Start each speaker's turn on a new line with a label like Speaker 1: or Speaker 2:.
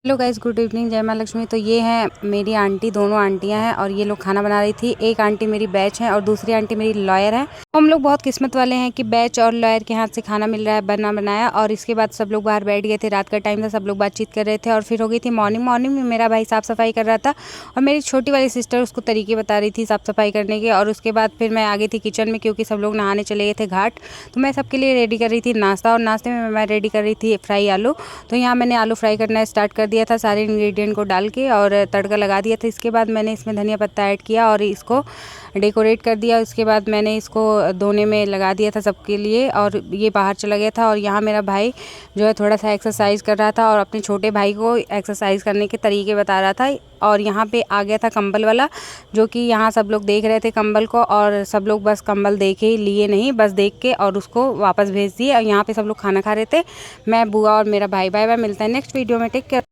Speaker 1: Hello guys, good evening, जय माँ लक्ष्मी। तो ये हैं मेरी आंटी, दोनों आंटियां हैं और ये लोग खाना बना रही थी। एक आंटी मेरी बैच है और दूसरी आंटी मेरी लॉयर है। हम लोग बहुत किस्मत वाले हैं कि बैच और लॉयर के हाथ से खाना मिल रहा है बना बनाया। और इसके बाद सब लोग बाहर बैठ गए थे, रात का टाइम था, सब लोग बातचीत कर रहे थे और फिर हो गई थी मॉर्निंग। मॉर्निंग में मेरा भाई साफ़ सफाई कर रहा था और मेरी छोटी वाली सिस्टर उसको तरीके बता रही थी साफ़ सफाई करने के। और उसके बाद फिर मैं आ गई थी किचन में, क्योंकि सब लोग नहाने चले गए थे घाट। तो मैं सबके लिए रेडी कर रही थी नाश्ता, और नाश्ते में मैं रेडी कर रही थी फ्राई आलू। तो यहाँ मैंने आलू फ्राई करना स्टार्ट कर दिया था सारे इंग्रेडिएंट को डाल के, और तड़का लगा दिया था। इसके बाद मैंने इसमें धनिया पत्ता ऐड किया और इसको डेकोरेट कर दिया। उसके बाद मैंने इसको धोने में लगा दिया था सबके लिए, और ये बाहर चला गया था। और यहाँ मेरा भाई जो है थोड़ा सा एक्सरसाइज कर रहा था और अपने छोटे भाई को एक्सरसाइज करने के तरीके बता रहा था। और यहाँ पे आ गया था कंबल वाला, जो कि यहाँ सब लोग देख रहे थे कंबल को, और सब लोग बस कंबल देखे, लिए नहीं, बस देख के और उसको वापस भेज दिए। और यहाँ पे सब लोग खाना खा रहे थे, मैं, बुआ और मेरा भाई। बाय बाय, मिलता है नेक्स्ट वीडियो में, टेक केयर।